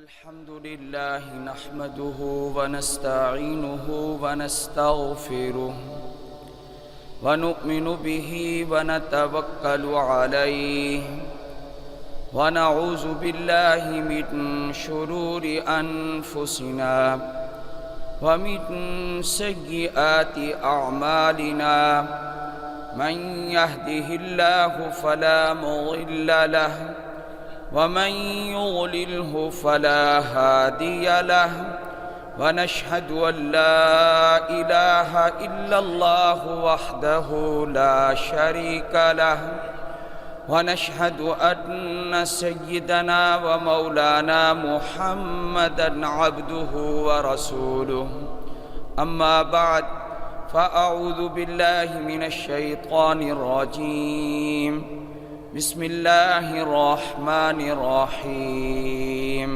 الحمد لله نحمده ونستعينه ونستغفره ونؤمن به ونتوكل عليه ونعوذ بالله من شرور أنفسنا ومن سيئات أعمالنا من يهده الله فلا مضل له ومن يضلله فلا هادي له ونشهد أن لا إله إلا الله وحده لا شريك له ونشهد أن سيدنا ومولانا محمدا عبده ورسوله أما بعد فأعوذ بالله من الشيطان الرجيم بسم الله الرحمن الرحيم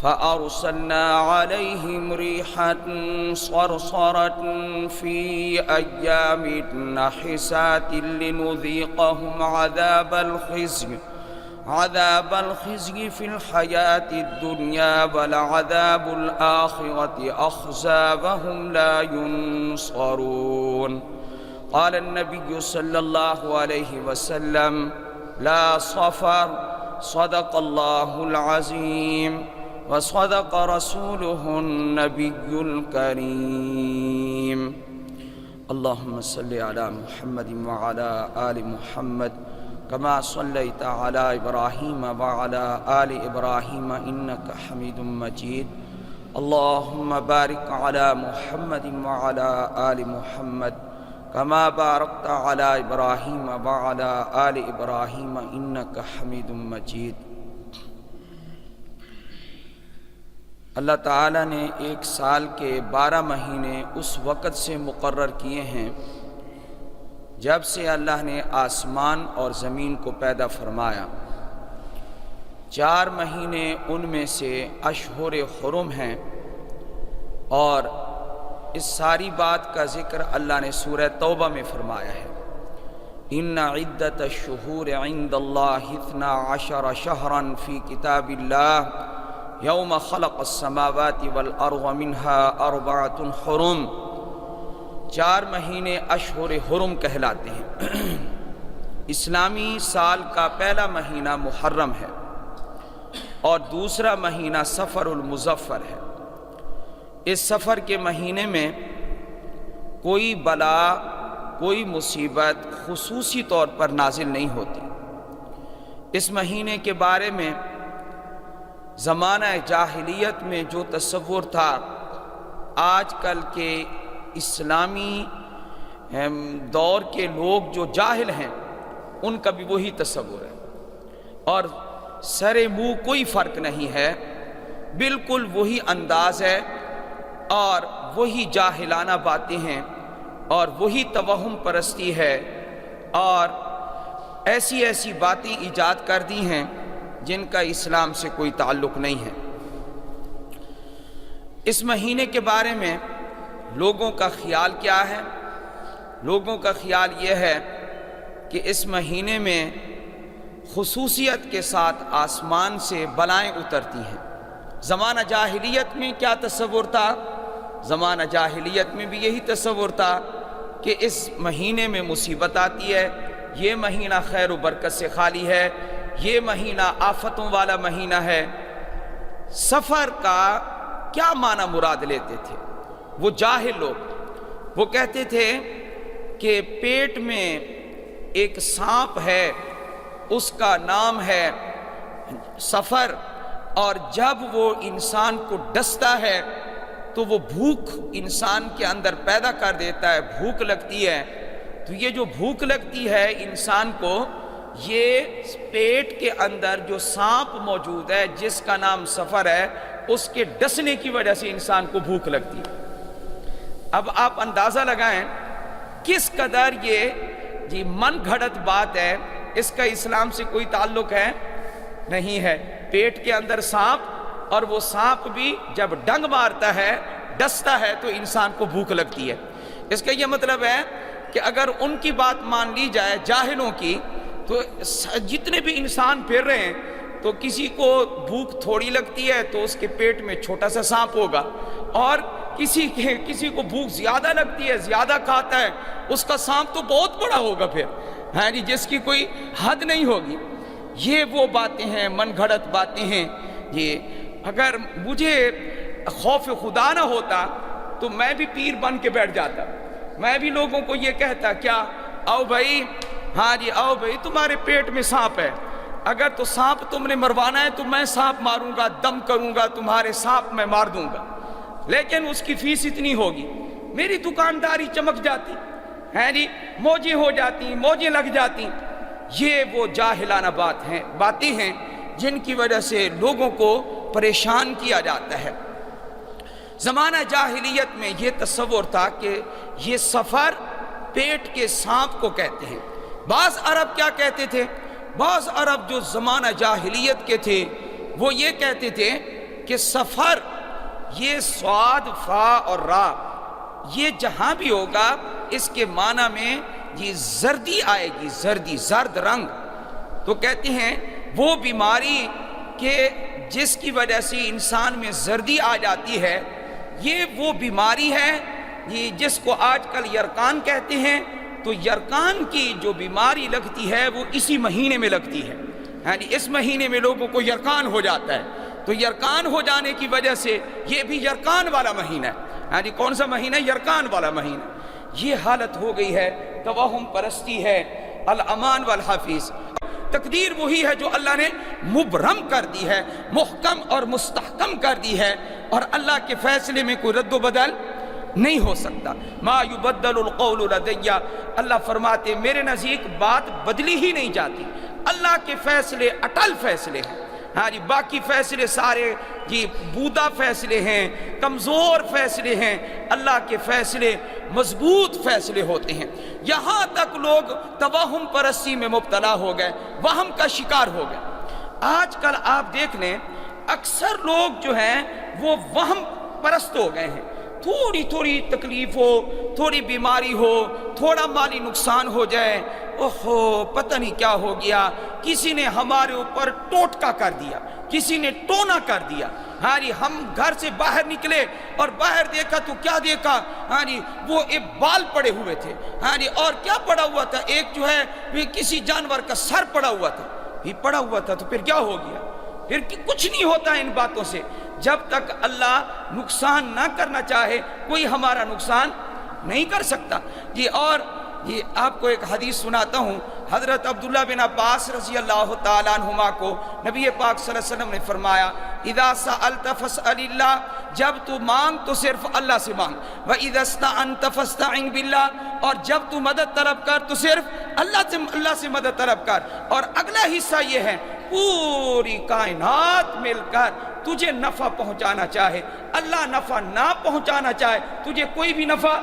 فأرسلنا عليهم ريحا صرصرا في أيام نحسات لنذيقهم عذاب الخزي في الحياة الدنيا ولعذاب الآخرة أخزى وهم لا ينصرون. قال النبي صلى الله عليه وسلم لا صفر صدق الله العظيم وصدق رسوله النبي الكريم. اللهم صل على محمد وعلى آل محمد كما صليت على إبراهيم وعلى آل إبراهيم إنك حميد مجيد. اللهم بارك على محمد وعلى آل محمد كما باركت على إبراهيم وعلى آل إبراهيم إنك حميد مجيد. اللہ تعالیٰ نے ایک سال کے 12 مہینے اس وقت سے مقرر کیے ہیں جب سے اللہ نے آسمان اور زمین کو پیدا فرمایا. 4 مہینے ان میں سے اشہر حرم ہیں اور اس ساری بات کا ذکر اللہ نے سورہ توبہ میں فرمایا ہے. ان عدت الشہور عند اللہ 12 شہرا فی کتاب اللہ یوم خلق السماوات والارض منها 4 حرم. 4 مہینے اشہر حرم کہلاتے ہیں. اسلامی سال کا پہلا مہینہ محرم ہے اور دوسرا مہینہ صفر المظفر ہے. اس سفر کے مہینے میں کوئی بلا کوئی مصیبت خصوصی طور پر نازل نہیں ہوتی. اس مہینے کے بارے میں زمانہ جاہلیت میں جو تصور تھا آج کل کے اسلامی دور کے لوگ جو جاہل ہیں ان کا بھی وہی تصور ہے اور سر منہ کوئی فرق نہیں ہے. بالکل وہی انداز ہے اور وہی جاہلانہ باتیں ہیں اور وہی توہم پرستی ہے اور ایسی ایسی باتیں ایجاد کر دی ہیں جن کا اسلام سے کوئی تعلق نہیں ہے. اس مہینے کے بارے میں لوگوں کا خیال کیا ہے؟ لوگوں کا خیال یہ ہے کہ اس مہینے میں خصوصیت کے ساتھ آسمان سے بلائیں اترتی ہیں. زمانہ جاہلیت میں کیا تصور تھا؟ زمانہ جاہلیت میں بھی یہی تصور تھا کہ اس مہینے میں مصیبت آتی ہے، یہ مہینہ خیر و برکت سے خالی ہے، یہ مہینہ آفتوں والا مہینہ ہے. سفر کا کیا معنی مراد لیتے تھے وہ جاہل لوگ؟ وہ کہتے تھے کہ پیٹ میں ایک سانپ ہے، اس کا نام ہے سفر، اور جب وہ انسان کو ڈستا ہے تو وہ بھوک انسان کے اندر پیدا کر دیتا ہے، بھوک لگتی ہے. تو یہ جو بھوک لگتی ہے انسان کو، یہ پیٹ کے اندر جو سانپ موجود ہے جس کا نام سفر ہے اس کے ڈسنے کی وجہ سے انسان کو بھوک لگتی ہے. اب آپ اندازہ لگائیں کس قدر یہ من گھڑت بات ہے. اس کا اسلام سے کوئی تعلق ہے نہیں ہے. پیٹ کے اندر سانپ، اور وہ سانپ بھی جب ڈنگ مارتا ہے ڈستا ہے تو انسان کو بھوک لگتی ہے. اس کا یہ مطلب ہے کہ اگر ان کی بات مان لی جائے جاہلوں کی تو جتنے بھی انسان پھر رہے ہیں تو کسی کو بھوک تھوڑی لگتی ہے تو اس کے پیٹ میں چھوٹا سا سانپ ہوگا، اور کسی کو بھوک زیادہ لگتی ہے، زیادہ کھاتا ہے، اس کا سانپ تو بہت بڑا ہوگا پھر، ہاں جی، جس کی کوئی حد نہیں ہوگی۔ یہ وہ باتیں ہیں، من گھڑت باتیں ہیں۔ یہ اگر مجھے خوف خدا نہ ہوتا تو میں بھی پیر بن کے بیٹھ جاتا، میں بھی لوگوں کو یہ کہتا، کیا آؤ بھائی، ہاں جی آؤ بھائی، تمہارے پیٹ میں سانپ ہے، اگر تو سانپ تم نے مروانا ہے تو میں سانپ ماروں گا، دم کروں گا، تمہارے سانپ میں مار دوں گا، لیکن اس کی فیس اتنی ہوگی، میری دکانداری چمک جاتی ہے جی، موجیں ہو جاتی، موجیں لگ جاتی۔ یہ وہ جاہلانہ باتیں ہیں جن کی وجہ سے لوگوں کو پریشان کیا جاتا ہے۔ زمانہ جاہلیت میں یہ تصور تھا کہ یہ سفر پیٹ کے سانپ کو کہتے ہیں۔ بعض عرب کیا کہتے تھے؟ بعض عرب جو زمانہ جاہلیت کے تھے وہ یہ کہتے تھے کہ سفر، یہ صاد فا اور را، یہ جہاں بھی ہوگا اس کے معنی میں یہ زردی آئے گی، زردی، زرد رنگ۔ تو کہتے ہیں وہ بیماری کہ جس کی وجہ سے انسان میں زردی آ جاتی ہے، یہ وہ بیماری ہے یہ جس کو آج کل یرقان کہتے ہیں۔ تو یرقان کی جو بیماری لگتی ہے وہ اسی مہینے میں لگتی ہے، یعنی اس مہینے میں لوگوں کو یرقان ہو جاتا ہے۔ تو یرقان ہو جانے کی وجہ سے یہ بھی یرقان والا مہینہ ہے، یعنی کون سا مہینہ؟ یرقان والا مہینہ۔ یہ حالت ہو گئی ہے، توہم پرستی ہے، الامان والحفیظ۔ تقدیر وہی ہے جو اللہ نے مبرم کر دی ہے، محکم اور مستحکم کر دی ہے، اور اللہ کے فیصلے میں کوئی رد و بدل نہیں ہو سکتا۔ ما یبدل القول لدی، اللہ فرماتے میرے نزدیک بات بدلی ہی نہیں جاتی۔ اللہ کے فیصلے اٹل فیصلے ہیں، ہاں جی، باقی فیصلے سارے جی بودا فیصلے ہیں، کمزور فیصلے ہیں، اللہ کے فیصلے مضبوط فیصلے ہوتے ہیں۔ یہاں تک لوگ توہم پرستی میں مبتلا ہو گئے، وہم کا شکار ہو گئے۔ آج کل آپ دیکھ لیں اکثر لوگ جو ہیں وہ وہم پرست ہو گئے ہیں۔ تھوڑی تکلیف ہو، تھوڑی بیماری ہو، تھوڑا مالی نقصان ہو جائے، اوہو پتہ نہیں کیا ہو گیا، کسی نے ہمارے اوپر ٹوٹکا کر دیا، کسی نے ٹونا کر دیا، ہاں جی، ہم گھر سے باہر نکلے اور باہر دیکھا تو کیا دیکھا، ہاں جی، وہ ایک بال پڑے ہوئے تھے، ہاں جی، اور کیا پڑا ہوا تھا؟ ایک جو ہے کسی جانور کا سر پڑا ہوا تھا، یہ پڑا ہوا تھا تو پھر کیا ہو گیا؟ پھر کچھ نہیں ہوتا ان باتوں سے۔ جب تک اللہ نقصان نہ کرنا چاہے کوئی ہمارا نقصان نہیں کر سکتا۔ جی، اور یہ آپ کو ایک حدیث سناتا ہوں۔ حضرت عبداللہ بن عباس رضی اللہ تعالیٰ عنہما کو نبی پاک صلی اللہ علیہ وسلم نے فرمایا، اذا سألت فاسأل اللہ، جب تو مانگ تو صرف اللہ سے مانگ، وَإِذَا اسْتَعَنْتَ فَاسْتَعِنْ بِاللَّهِ، اور جب تو مدد طلب کر تو صرف اللہ سے مدد طلب کر۔ اور اگلا حصہ یہ ہے، پوری کائنات مل کر تجھے نفع پہنچانا چاہے، اللہ نفع نہ پہنچانا چاہے تجھے کوئی بھی نفع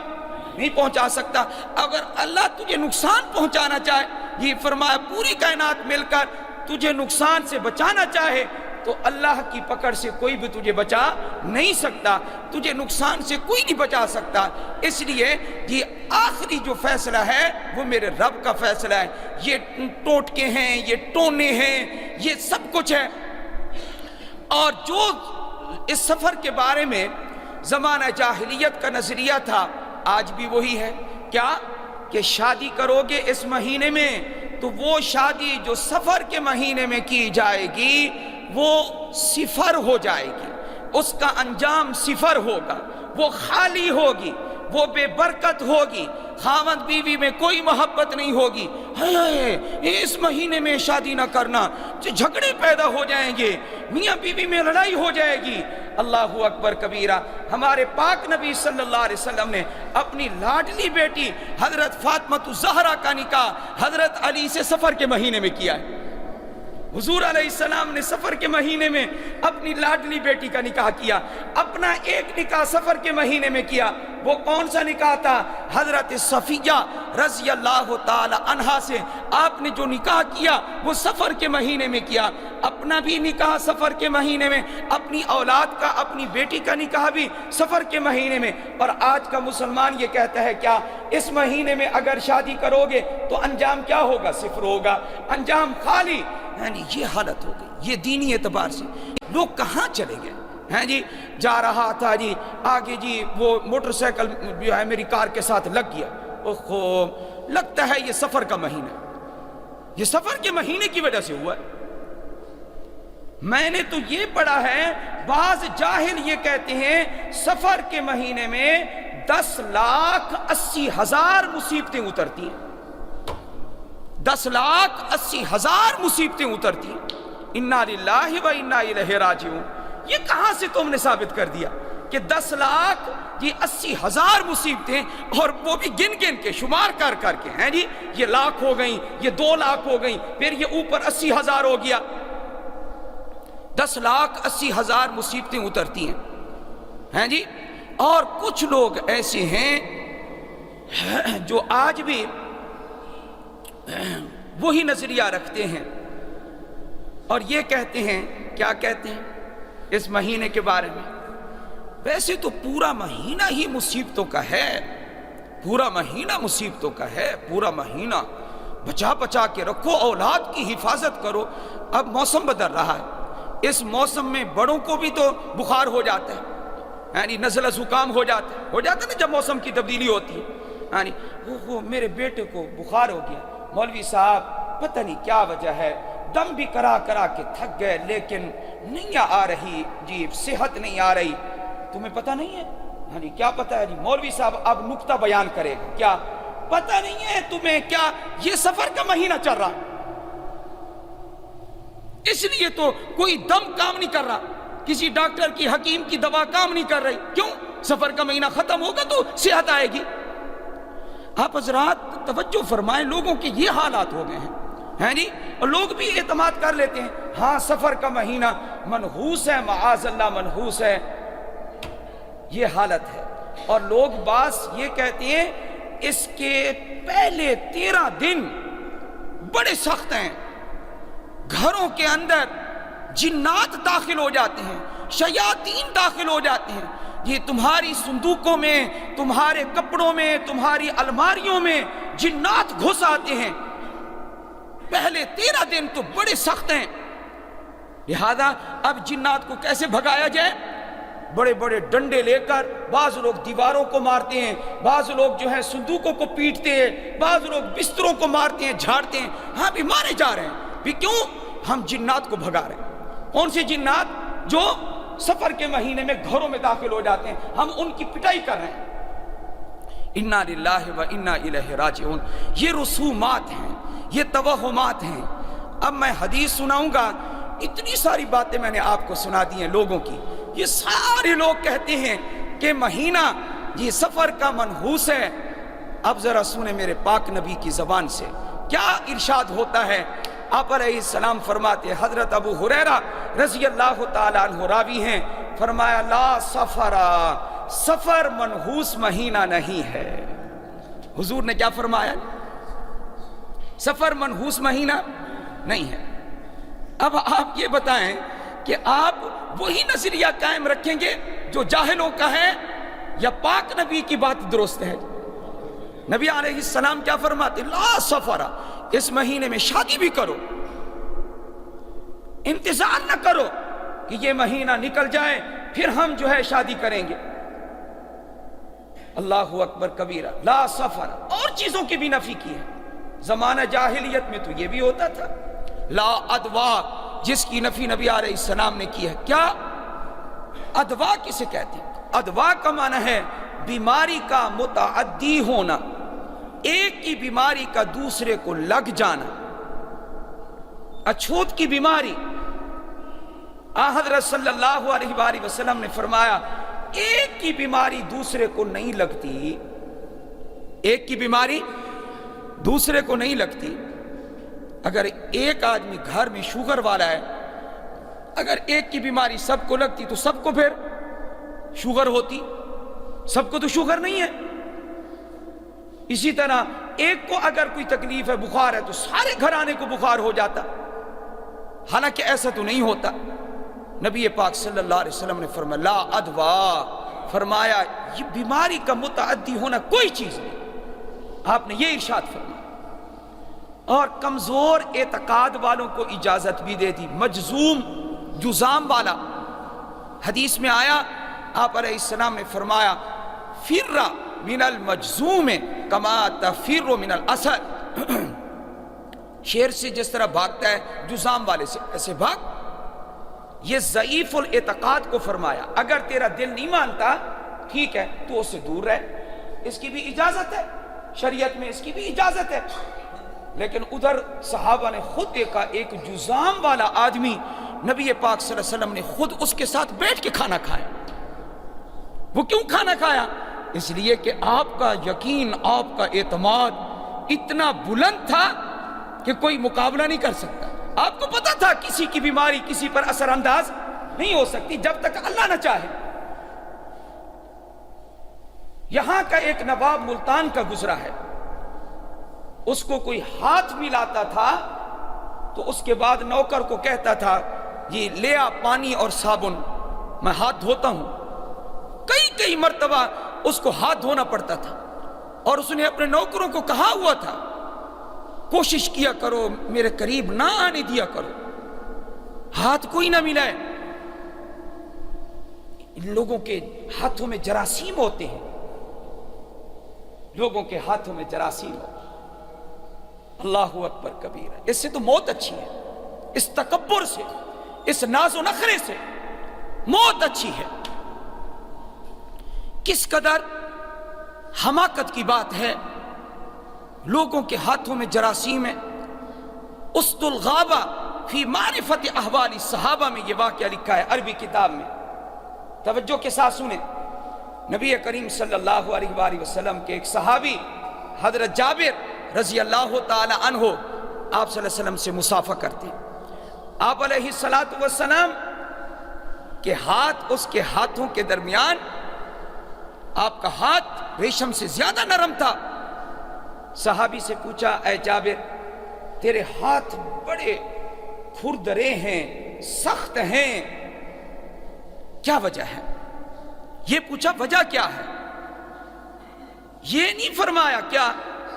نہیں پہنچا سکتا۔ اگر اللہ تجھے نقصان پہنچانا چاہے، یہ فرمایا پوری کائنات مل کر تجھے نقصان سے بچانا چاہے تو اللہ کی پکڑ سے کوئی بھی تجھے بچا نہیں سکتا، تجھے نقصان سے کوئی نہیں بچا سکتا۔ اس لیے یہ آخری جو فیصلہ ہے وہ میرے رب کا فیصلہ ہے۔ یہ ٹوٹکے ہیں، یہ ٹونے ہیں، یہ سب کچھ ہے۔ اور جو اس سفر کے بارے میں زمانہ جاہلیت کا نظریہ تھا آج بھی وہی ہے۔ کیا کہ شادی کرو گے اس مہینے میں تو وہ شادی جو سفر کے مہینے میں کی جائے گی وہ صفر ہو جائے گی، اس کا انجام صفر ہوگا، وہ خالی ہوگی، وہ بے برکت ہوگی، خاوند بیوی میں کوئی محبت نہیں ہوگی۔ اس مہینے میں شادی نہ کرنا، جھگڑے پیدا ہو جائیں گے، میاں بیوی میں لڑائی ہو جائے گی۔ اللہ اکبر کبیرہ۔ ہمارے پاک نبی صلی اللہ علیہ وسلم نے اپنی لاڈلی بیٹی حضرت فاطمہ الزہرا کا نکاح حضرت علی سے سفر کے مہینے میں کیا ہے۔ حضور علیہ السلام نے سفر کے مہینے میں اپنی لاڈلی بیٹی کا نکاح کیا۔ اپنا ایک نکاح سفر کے مہینے میں کیا، وہ کون سا نکاح تھا؟ حضرت صفیہ رضی اللہ تعالی عنہا سے آپ نے جو نکاح کیا وہ سفر کے مہینے میں کیا۔ اپنا بھی نکاح سفر کے مہینے میں، اپنی اولاد کا، اپنی بیٹی کا نکاح بھی سفر کے مہینے میں۔ اور آج کا مسلمان یہ کہتا ہے کیا اس مہینے میں اگر شادی کرو گے تو انجام کیا ہوگا؟ صفر ہوگا، انجام خالی۔ یعنی یہ حالت ہو گئی، یہ دینی اعتبار سے لوگ کہاں چلے گئے ہیں جی؟ جا رہا تھا جی آگے جی وہ موٹر سائیکل جو ہے میری کار کے ساتھ لگ گیا، اوہو لگتا ہے یہ سفر کا مہینہ، یہ سفر کے مہینے کی وجہ سے ہوا ہے۔ میں نے تو یہ پڑھا ہے بعض جاہل یہ کہتے ہیں سفر کے مہینے میں 10,80,000 مصیبتیں اترتی ہیں، 10,80,000 مصیبتیں اترتی ہیں۔ انا للہ و انا الیہ راجعون۔ یہ کہاں سے تم نے ثابت کر دیا کہ 10,80,000 مصیبتیں، اور وہ بھی گن گن کے شمار کر کر کے ہیں جی، یہ لاکھ ہو گئیں، یہ 2 لاکھ ہو گئیں، پھر یہ اوپر 80,000 ہو گیا، 10,80,000 مصیبتیں اترتی ہیں جی۔ اور کچھ لوگ ایسے ہیں جو آج بھی وہی نظریہ رکھتے ہیں اور یہ کہتے ہیں، کیا کہتے ہیں اس مہینے کے بارے میں؟ ویسے تو پورا مہینہ ہی مصیبتوں کا ہے، پورا مہینہ مصیبتوں کا ہے، پورا مہینہ بچا بچا کے رکھو، اولاد کی حفاظت کرو۔ اب موسم بدل رہا ہے، اس موسم میں بڑوں کو بھی تو بخار ہو جاتا ہے، یعنی نزلہ زکام ہو جاتا ہے نا جب موسم کی تبدیلی ہوتی ہے۔ یعنی وہ میرے بیٹے کو بخار ہو گیا، مولوی صاحب پتہ نہیں کیا وجہ ہے، دم بھی کرا کرا کے تھک گئے لیکن نہیں آ رہی جی، صحت نہیں آ رہی۔ تمہیں پتہ نہیں ہے؟ ہاں جی کیا پتہ ہے جی؟ مولوی صاحب اب نکتہ بیان کرے گا، کیا پتہ نہیں ہے تمہیں؟ کیا یہ سفر کا مہینہ چل رہا، اس لیے تو کوئی دم کام نہیں کر رہا، کسی ڈاکٹر کی حکیم کی دوا کام نہیں کر رہی۔ کیوں؟ سفر کا مہینہ ختم ہوگا تو صحت آئے گی۔ آپ حضرات توجہ فرمائیں، لوگوں کے یہ حالات ہو گئے ہیں جی، اور لوگ بھی اعتماد کر لیتے ہیں ہاں سفر کا مہینہ منحوس ہے، معاذ اللہ منحوس ہے، یہ حالت ہے۔ اور لوگ بعض یہ کہتے ہیں اس کے پہلے 13 دن بڑے سخت ہیں، گھروں کے اندر جنات داخل ہو جاتے ہیں، شیاطین داخل ہو جاتے ہیں، یہ تمہاری صندوقوں میں، تمہارے کپڑوں میں، تمہاری الماریوں میں جنات گھس آتے ہیں۔ پہلے 13 دن تو بڑے سخت ہیں، لہذا اب جنات کو کیسے بھگایا جائے؟ بڑے بڑے ڈنڈے لے کر بعض لوگ دیواروں کو مارتے ہیں، بعض لوگ جو ہے صندوقوں کو پیٹتے ہیں، بعض لوگ بستروں کو مارتے ہیں، جھاڑتے ہیں۔ ہاں بھی مارے جا رہے ہیں بھی، کیوں؟ ہم جنات کو بھگا رہے ہیں۔ کون سے جنات؟ جو سفر کے مہینے میں گھروں میں داخل ہو جاتے ہیں، ہم ان کی پٹائی کر رہے ہیں۔ انا للہ و انا الیہ راجعون۔ یہ رسومات ہیں، یہ توہمات ہیں۔ اب میں حدیث سناؤں گا، اتنی ساری باتیں میں نے آپ کو سنا دی ہیں لوگوں کی، یہ سارے لوگ کہتے ہیں کہ مہینہ یہ سفر کا منحوس ہے۔ اب ذرا سنیں میرے پاک نبی کی زبان سے کیا ارشاد ہوتا ہے۔ آپ علیہ السلام فرماتے، حضرت ابو ہریرہ رضی اللہ تعالیٰ عنہ راوی ہیں، فرمایا لا سفرا، سفر منحوس مہینہ نہیں ہے۔ حضور نے کیا فرمایا؟ سفر منحوس مہینہ نہیں ہے۔ اب آپ یہ بتائیں کہ آپ وہی نظریہ قائم رکھیں گے جو جاہلوں کا ہے یا پاک نبی کی بات درست ہے؟ نبی علیہ السلام کیا فرماتے؟ لا سفرا، اس مہینے میں شادی بھی کرو، انتظار نہ کرو کہ یہ مہینہ نکل جائے پھر ہم جو ہے شادی کریں گے۔ اللہ اکبر کبیرہ، لا سفر۔ اور چیزوں کی بھی نفی کی ہے، زمانہ جاہلیت میں تو یہ بھی ہوتا تھا۔ لا ادوا، جس کی نفی نبی علیہ السلام نے کی ہے۔ کیا ادوا کسے کہتے ہیں؟ ادوا کا معنی ہے بیماری کا متعدی ہونا، ایک کی بیماری کا دوسرے کو لگ جانا۔ اچھوت کی بیماری، حضرت صلی اللہ علیہ وآلہ وسلم نے فرمایا ایک کی بیماری دوسرے کو نہیں لگتی، ایک کی بیماری دوسرے کو نہیں لگتی۔ اگر ایک آدمی گھر میں شوگر والا ہے، اگر ایک کی بیماری سب کو لگتی تو سب کو پھر شوگر ہوتی، سب کو تو شوگر نہیں ہے۔ اسی طرح ایک کو اگر کوئی تکلیف ہے، بخار ہے، تو سارے گھرانے کو بخار ہو جاتا۔ حالانکہ ایسا تو نہیں ہوتا۔ نبی پاک صلی اللہ علیہ وسلم نے فرمایا لا ادوا، فرمایا یہ بیماری کا متعدی ہونا کوئی چیز نہیں، آپ نے یہ ارشاد فرمایا۔ اور کمزور اعتقاد والوں کو اجازت بھی دے دی، مجزوم جزام والا، حدیث میں آیا آپ علیہ السلام نے فرمایا فر من المجزوم کما تفر من الاسد، شیر سے جس طرح بھاگتا ہے جزام والے سے ایسے بھاگ۔ یہ ضعیف الاعتقاد کو فرمایا، اگر تیرا دل نہیں مانتا ٹھیک ہے تو اس سے دور رہ، اس کی بھی اجازت ہے، شریعت میں اس کی بھی اجازت ہے۔ لیکن ادھر صحابہ نے خود دیکھا ایک جزام والا آدمی، نبی پاک صلی اللہ علیہ وسلم نے خود اس کے ساتھ بیٹھ کے کھانا کھایا۔ وہ کیوں کھانا کھایا؟ اس لیے کہ آپ کا یقین، آپ کا اعتماد اتنا بلند تھا کہ کوئی مقابلہ نہیں کر سکتا۔ آپ کو پتا تھا کسی کی بیماری کسی پر اثر انداز نہیں ہو سکتی جب تک اللہ نہ چاہے۔ یہاں کا ایک نواب ملتان کا گزرا ہے، اس کو کوئی ہاتھ ملاتا تھا تو اس کے بعد نوکر کو کہتا تھا یہ لے آ پانی اور صابن، میں ہاتھ دھوتا ہوں۔ کئی مرتبہ اس کو ہاتھ دھونا پڑتا تھا، اور اس نے اپنے نوکروں کو کہا ہوا تھا کوشش کیا کرو میرے قریب نہ آنے دیا کرو، ہاتھ کوئی نہ ملائے۔ ان لوگوں کے ہاتھوں میں جراثیم ہوتے ہیں، لوگوں کے ہاتھوں میں جراثیم ہوتے ہیں۔ اللہ اکبر کبیرہ، اس سے تو موت اچھی ہے، اس تکبر سے، اس ناز و نخرے سے موت اچھی ہے۔ کس قدر حماقت کی بات ہے، لوگوں کے ہاتھوں میں جراثیم ہے۔ اسد الغابہ فی معرفت احوال الصحابہ میں یہ واقعہ لکھا ہے عربی کتاب میں، توجہ کے ساتھ سنیں۔ نبی کریم صلی اللہ علیہ وآلہ وسلم کے ایک صحابی حضرت جابر رضی اللہ تعالی عنہ آپ صلی اللہ علیہ وسلم سے مصافحہ کرتے ہیں۔ آپ علیہ السلام کے ہاتھ، اس کے ہاتھوں کے درمیان آپ کا ہاتھ ریشم سے زیادہ نرم تھا۔ صحابی سے پوچھا اے جابر تیرے ہاتھ بڑے کھردرے ہیں، سخت ہیں، کیا وجہ ہے؟ یہ پوچھا وجہ کیا ہے، یہ نہیں فرمایا کیا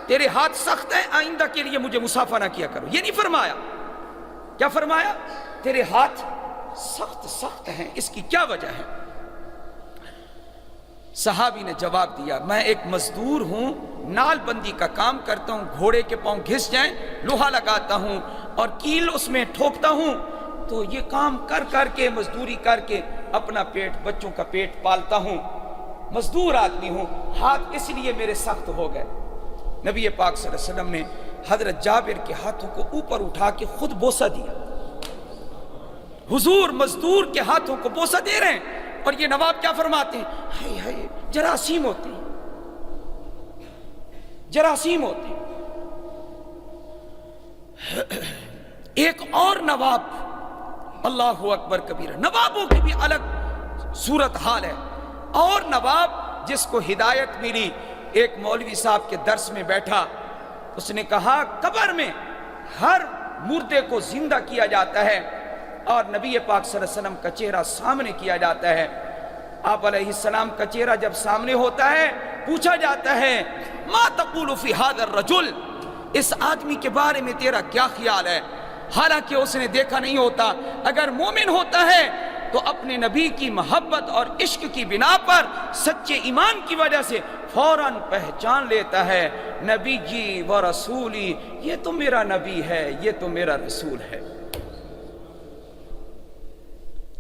تیرے ہاتھ سخت ہیں آئندہ کے لیے مجھے مصافحہ نہ کیا کرو، یہ نہیں فرمایا۔ کیا فرمایا؟ تیرے ہاتھ سخت ہیں، اس کی کیا وجہ ہے؟ صحابی نے جواب دیا میں ایک مزدور ہوں، نال بندی کا کام کرتا ہوں، گھوڑے کے پاؤں گھس جائیں لوہا لگاتا ہوں اور کیل اس میں ٹھوکتا ہوں، تو یہ کام کر کے مزدوری کر کے اپنا پیٹ، بچوں کا پیٹ پالتا ہوں، مزدور آدمی ہوں، ہاتھ اس لیے میرے سخت ہو گئے۔ نبی پاک صلی اللہ علیہ وسلم نے حضرت جابر کے ہاتھوں کو اوپر اٹھا کے خود بوسہ دیا۔ حضور مزدور کے ہاتھوں کو بوسہ دے رہے ہیں، اور یہ نواب کیا فرماتے ہیں؟ ہائے ہائے جراثیم ہوتے ہیں، جراثیم ہوتے ہیں۔ ایک اور نواب، اللہ اکبر کبیرہ، نوابوں کی بھی الگ صورتحال ہے۔ اور نواب جس کو ہدایت ملی، ایک مولوی صاحب کے درس میں بیٹھا، اس نے کہا قبر میں ہر مردے کو زندہ کیا جاتا ہے اور نبی پاک صلی اللہ علیہ وسلم کا چہرہ سامنے کیا جاتا ہے۔ آپ علیہ السلام کا چہرہ جب سامنے ہوتا ہے پوچھا جاتا ہے ما تقول فی ھذا الرجل، اس آدمی کے بارے میں تیرا کیا خیال ہے؟ حالانکہ اس نے دیکھا نہیں ہوتا، اگر مومن ہوتا ہے تو اپنے نبی کی محبت اور عشق کی بنا پر، سچے ایمان کی وجہ سے فوراً پہچان لیتا ہے نبی جی و رسولی، یہ تو میرا نبی ہے، یہ تو میرا رسول ہے۔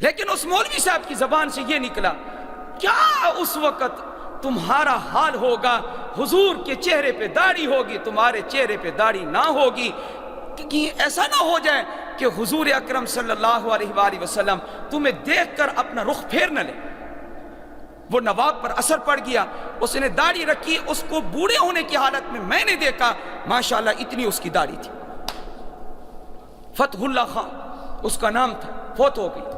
لیکن اس مولوی صاحب کی زبان سے یہ نکلا، کیا اس وقت تمہارا حال ہوگا حضور کے چہرے پہ داڑھی ہوگی، تمہارے چہرے پہ داڑھی نہ ہوگی، کیونکہ ایسا نہ ہو جائے کہ حضور اکرم صلی اللہ علیہ وآلہ وسلم تمہیں دیکھ کر اپنا رخ پھیر نہ لے۔ وہ نواب پر اثر پڑ گیا، اس نے داڑھی رکھی، اس کو بوڑھے ہونے کی حالت میں نے دیکھا، ماشاءاللہ اتنی اس کی داڑھی تھی۔ فتح اللہ خان اس کا نام تھا، فوت ہو گئی۔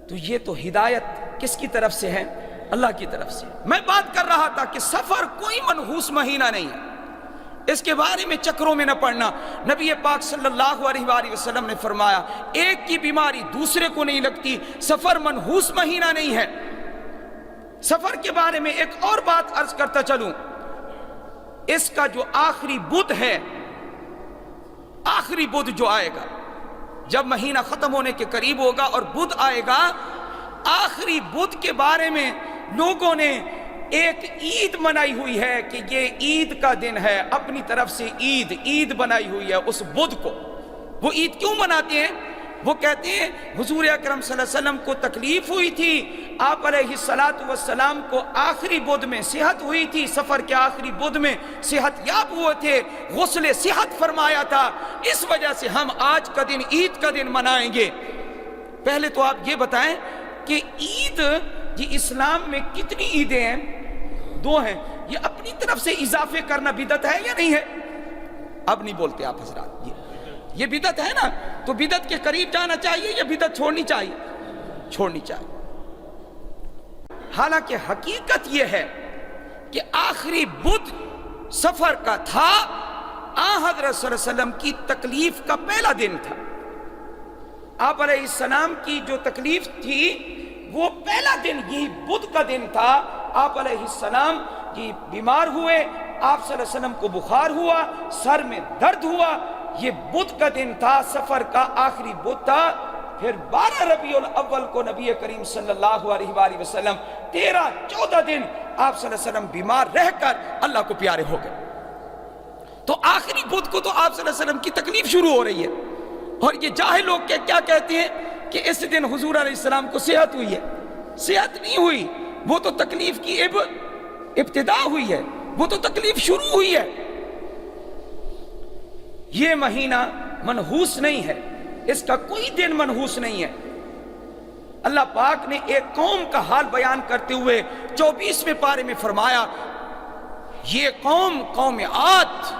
تو یہ تو ہدایت کس کی طرف سے ہے؟ اللہ کی طرف سے۔ میں بات کر رہا تھا کہ سفر کوئی منحوس مہینہ نہیں ہے، اس کے بارے میں چکروں میں نہ پڑنا۔ نبی پاک صلی اللہ علیہ وآلہ وسلم نے فرمایا ایک کی بیماری دوسرے کو نہیں لگتی، سفر منحوس مہینہ نہیں ہے۔ سفر کے بارے میں ایک اور بات عرض کرتا چلوں، اس کا جو آخری بدھ ہے، آخری بدھ جو آئے گا جب مہینہ ختم ہونے کے قریب ہوگا اور بدھ آئے گا، آخری بدھ کے بارے میں لوگوں نے ایک عید بنائی ہوئی ہے کہ یہ عید کا دن ہے، اپنی طرف سے عید بنائی ہوئی ہے اس بدھ کو۔ وہ عید کیوں مناتے ہیں؟ وہ کہتے ہیں حضور اکرم صلی اللہ علیہ وسلم کو تکلیف ہوئی تھی، آپ علیہ السلام کو آخری بدھ میں صحت ہوئی تھی، سفر کے آخری بدھ میں صحت یاب ہوئے تھے، غسل صحت فرمایا تھا، اس وجہ سے ہم آج کا دن عید کا دن منائیں گے۔ پہلے تو آپ یہ بتائیں کہ عید یہ اسلام میں کتنی عیدیں ہیں؟ 2 ہیں۔ یہ اپنی طرف سے اضافے کرنا بدعت ہے یا نہیں ہے؟ اب نہیں بولتے آپ حضرات، یہ بدعت ہے نا، تو بدعت کے قریب جانا چاہیے یا بدعت چھوڑنی چاہیے؟ چھوڑنی چاہیے۔ حالانکہ حقیقت یہ ہے کہ آخری بدھ سفر کا تھا، حضرت صلی اللہ علیہ وسلم کی تکلیف کا پہلا دن تھا۔ آپ علیہ السلام کی جو تکلیف تھی وہ پہلا دن یہی بدھ کا دن تھا۔ آپ علیہ السلام کی بیمار ہوئے، آپ صلی اللہ علیہ وسلم کو بخار ہوا، سر میں درد ہوا، یہ بدھ کا دن تھا، سفر کا آخری بدھ تھا۔ پھر 12 ربیع الاول کو نبی کریم صلی اللہ علیہ وآلہ وسلم 13-14 دن آپ صلی اللہ علیہ وسلم بیمار رہ کر اللہ کو پیارے ہو گئے۔ تو آخری بدھ کو تو آپ صلی اللہ علیہ وسلم کی تکلیف شروع ہو رہی ہے، اور یہ جاہل لوگ کیا کہتے ہیں کہ اس دن حضور علیہ السلام کو صحت ہوئی ہے۔ صحت نہیں ہوئی، وہ تو تکلیف کی ابتدا ہوئی ہے، وہ تو تکلیف شروع ہوئی ہے۔ یہ مہینہ منحوس نہیں ہے، اس کا کوئی دن منحوس نہیں ہے۔ اللہ پاک نے ایک قوم کا حال بیان کرتے ہوئے 24ویں پارے میں فرمایا، یہ قوم عاد،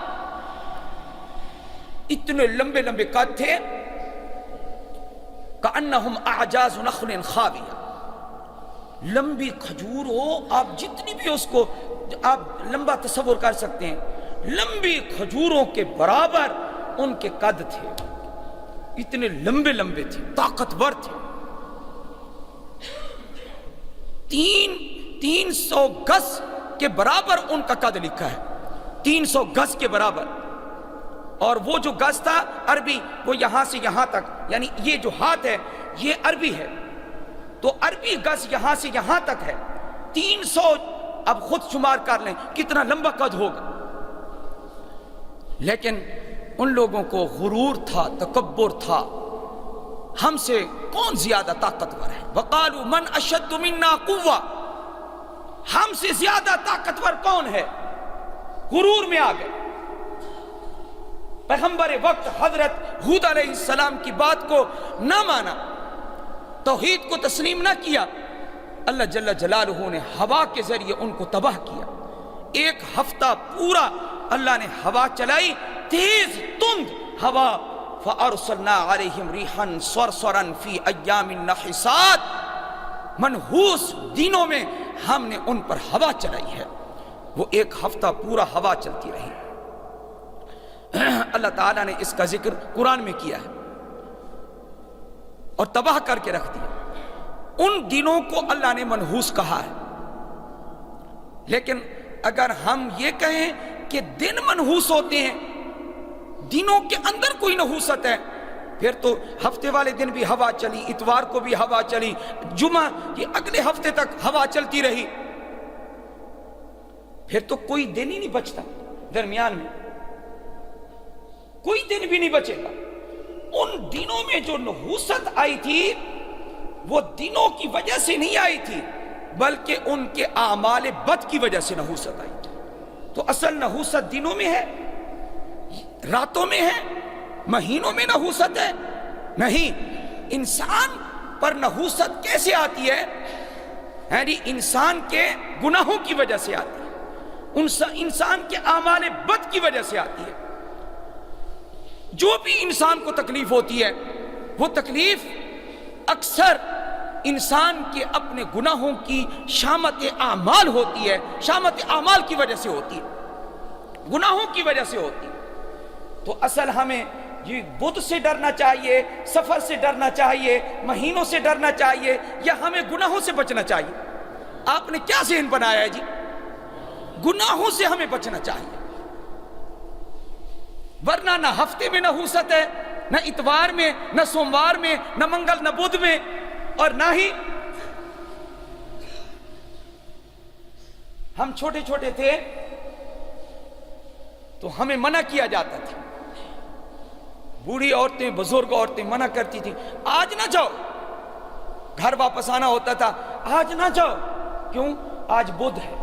اتنے لمبے لمبے قد تھے، کأنہم اعجاز نخل خاویہ، لمبی کھجور ہو، آپ جتنی بھی اس کو آپ لمبا تصور کر سکتے ہیں، لمبی کھجوروں کے برابر ان کے قد تھے، اتنے لمبے لمبے تھے، طاقتور تھے۔ 300 گز کے برابر ان کا قد لکھا ہے، 300 گز کے برابر۔ اور وہ جو گز تھا عربی، وہ یہاں سے یہاں تک، یعنی یہ جو ہاتھ ہے یہ عربی ہے، تو عربی گز یہاں سے یہاں تک ہے، 300۔ اب خود شمار کر لیں کتنا لمبا قد ہوگا۔ لیکن ان لوگوں کو غرور تھا، تکبر تھا، ہم سے کون زیادہ طاقتور ہے، وقالوا من اشد منا قوہ، ہم سے زیادہ طاقتور کون ہے، غرور میں آ گئے۔ پیغمبر وقت حضرت ہود علیہ السلام کی بات کو نہ مانا، توحید کو تسلیم نہ کیا، اللہ جل جلالہ نے ہوا کے ذریعے ان کو تباہ کیا۔ 1 ہفتہ پورا اللہ نے ہوا چلائی، تیز تند ہوا، فَأَرْسَلْنَا عَلَيْهِمْ رِيحًا صَرْصَرًا فِي أَيَّامٍ نَحِسَاتٍ، منحوس دنوں میں ہم نے ان پر ہوا چلائی ہے۔ وہ 1 ہفتہ پورا ہوا چلتی رہی۔ اللہ تعالیٰ نے اس کا ذکر قرآن میں کیا ہے اور تباہ کر کے رکھ دیا۔ ان دنوں کو اللہ نے منحوس کہا ہے، لیکن اگر ہم یہ کہیں کہ دن منحوس ہوتے ہیں، دنوں کے اندر کوئی نحوست ہے، پھر تو ہفتے والے دن بھی ہوا چلی، اتوار کو بھی ہوا چلی، جمعہ یہ اگلے ہفتے تک ہوا چلتی رہی، پھر تو کوئی دن ہی نہیں بچتا، درمیان میں کوئی دن بھی نہیں بچے گا۔ ان دنوں میں جو نحوست آئی تھی وہ دنوں کی وجہ سے نہیں آئی تھی، بلکہ ان کے اعمال بد کی وجہ سے نحوست آئی تھی۔ تو اصل نحوست دنوں میں ہے، راتوں میں ہے، مہینوں میں نحوست ہے؟ نہیں۔ انسان پر نحوست کیسے آتی ہے؟ یعنی انسان کے گناہوں کی وجہ سے آتی ہے، انسان کے اعمال بد کی وجہ سے آتی ہے۔ جو بھی انسان کو تکلیف ہوتی ہے وہ تکلیف اکثر انسان کے اپنے گناہوں کی شامت اعمال ہوتی ہے، شامت اعمال کی وجہ سے ہوتی ہے۔ گناہوں کی وجہ سے ہوتی. تو اصل ہمیں یہ بدھ سے ڈرنا چاہیے, سفر سے ڈرنا چاہیے, مہینوں سے ڈرنا چاہیے, یا ہمیں گناہوں سے بچنا چاہیے؟ آپ نے کیا ذہن بنایا ہے جی؟ گناہوں سے ہمیں بچنا چاہیے, ورنہ نہ ہفتے میں نحوست ہے, نہ اتوار میں, نہ سوموار میں, نہ منگل, نہ بدھ میں, اور نہ ہی ہم چھوٹے چھوٹے تھے تو ہمیں منع کیا جاتا تھا, بوڑھی عورتیں, بزرگ عورتیں منع کرتی تھیں, آج نہ جاؤ. گھر واپس آنا ہوتا تھا, آج نہ جاؤ. کیوں؟ آج بدھ ہے,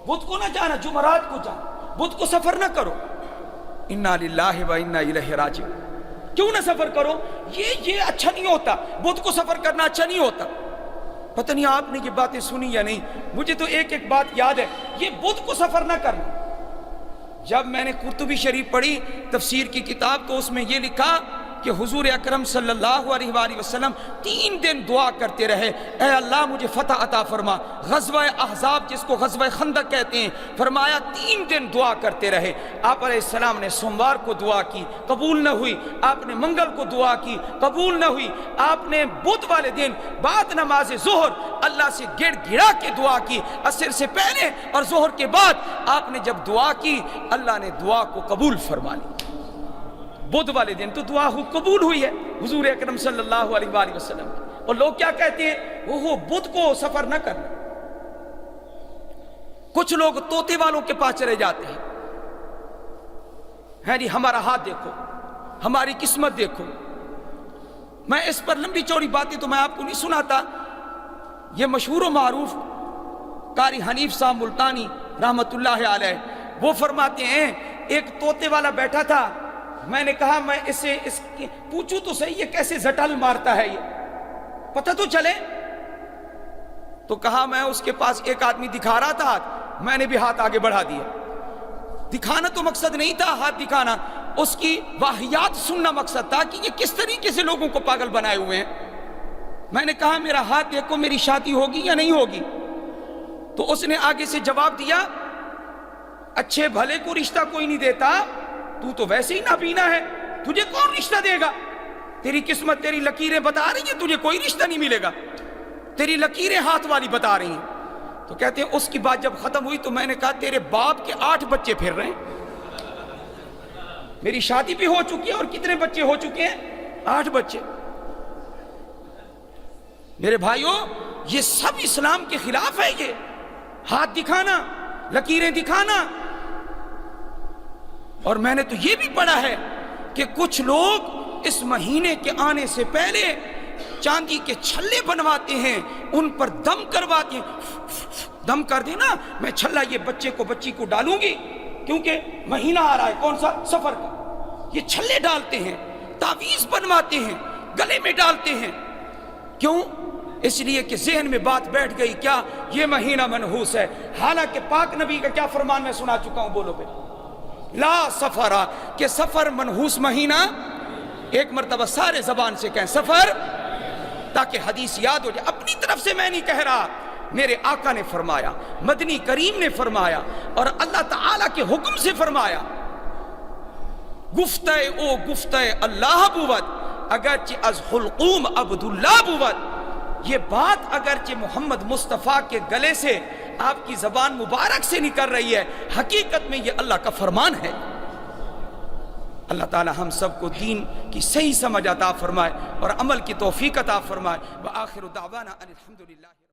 بدھ کو نہ جانا, جمعرات کو جانا, بدھ کو سفر نہ کرو. انا للہ و انا الیہ راجعون. کیوں نہ سفر کرو؟ یہ اچھا نہیں ہوتا, بدھ کو سفر کرنا اچھا نہیں ہوتا. پتہ نہیں آپ نے یہ باتیں سنی یا نہیں, مجھے تو ایک ایک بات یاد ہے, یہ بدھ کو سفر نہ کرنا. جب میں نے قرطبی شریف پڑھی تفسیر کی کتاب, تو اس میں یہ لکھا کہ حضور اکرم صلی اللہ علیہ وآلہ وسلم 3 دن دعا کرتے رہے, اے اللہ مجھے فتح عطا فرما. غزوہ احزاب جس کو غزوہ خندق کہتے ہیں, فرمایا 3 دن دعا کرتے رہے. آپ علیہ السلام نے سوموار کو دعا کی, قبول نہ ہوئی. آپ نے منگل کو دعا کی, قبول نہ ہوئی. آپ نے بدھ والے دن بعد نماز ظہر اللہ سے گڑ گڑا کے دعا کی, عصر سے پہلے اور ظہر کے بعد. آپ نے جب دعا کی, اللہ نے دعا کو قبول فرما لی. بدھ والے دن تو دعا قبول ہوئی ہے حضور اکرم صلی اللہ علیہ وآلہ وسلم. اور لوگ کیا کہتے ہیں, وہ بدھ کو سفر نہ کرنا. کچھ لوگ طوطے والوں کے پاس چلے جاتے ہیں جی, ہمارا ہاتھ دیکھو, ہماری قسمت دیکھو. میں اس پر لمبی چوڑی باتیں تو میں آپ کو نہیں سناتا. یہ مشہور و معروف قاری حنیف صاحب ملتانی رحمت اللہ علیہ, وہ فرماتے ہیں ایک طوطے والا بیٹھا تھا. میں نے کہا میں اسے پوچھوں تو صحیح, یہ کیسے زٹل مارتا ہے, یہ پتہ تو چلے. تو کہا میں اس کے پاس ایک آدمی دکھا رہا تھا ہاتھ, میں نے بھی ہاتھ آگے بڑھا دیا. دکھانا تو مقصد نہیں تھا ہاتھ دکھانا, اس کی واہیات سننا مقصد تھا کہ یہ کس طریقے سے لوگوں کو پاگل بنائے ہوئے ہیں. میں نے کہا میرا ہاتھ دیکھو, میری شادی ہوگی یا نہیں ہوگی؟ تو اس نے آگے سے جواب دیا, اچھے بھلے کو رشتہ کوئی نہیں دیتا, تو ویسے ہی نابینا ہے, تجھے کون رشتہ دے گا؟ تیری قسمت, تیری لکیریں بتا رہی ہیں تجھے کوئی رشتہ نہیں ملے گا, تیری لکیریں ہاتھ والی بتا رہی ہیں. تو کہتے ہیں اس کی بات جب ختم ہوئی تو میں نے کہا تیرے باپ کے 8 بچے پھر رہے ہیں, میری شادی بھی ہو چکی ہے, اور کتنے بچے ہو چکے ہیں؟ 8 بچے. میرے بھائیوں, یہ سب اسلام کے خلاف ہے. یہ ہاتھ دکھانا, لکیریں دکھانا. اور میں نے تو یہ بھی پڑھا ہے کہ کچھ لوگ اس مہینے کے آنے سے پہلے چاندی کے چھلے بنواتے ہیں, ان پر دم کرواتے ہیں. دم کر دینا, میں چھلا یہ بچے کو بچی کو ڈالوں گی, کیونکہ مہینہ آ رہا ہے کون سا, سفر کا. یہ چھلے ڈالتے ہیں, تعویذ بنواتے ہیں, گلے میں ڈالتے ہیں. کیوں؟ اس لیے کہ ذہن میں بات بیٹھ گئی کیا یہ مہینہ منحوس ہے. حالانکہ پاک نبی کا کیا فرمان میں سنا چکا ہوں, بولو پہ لا سفرا, کہ سفر منحوس مہینہ. ایک مرتبہ سارے زبان سے کہیں سفر, تاکہ حدیث یاد ہو جائے. اپنی طرف سے میں نہیں کہہ رہا, میرے آقا نے فرمایا, مدنی کریم نے فرمایا, اور اللہ تعالیٰ کے حکم سے فرمایا. گفتہ او گفتہ اللہ بود, اگرچہ از حلقوم عبداللہ بود. یہ بات اگرچہ محمد مصطفیٰ کے گلے سے, آپ کی زبان مبارک سے نکل رہی ہے, حقیقت میں یہ اللہ کا فرمان ہے. اللہ تعالی ہم سب کو دین کی صحیح سمجھ عطا فرمائے اور عمل کی توفیق عطا فرمائے. وآخر دعوانا ان الحمدللہ.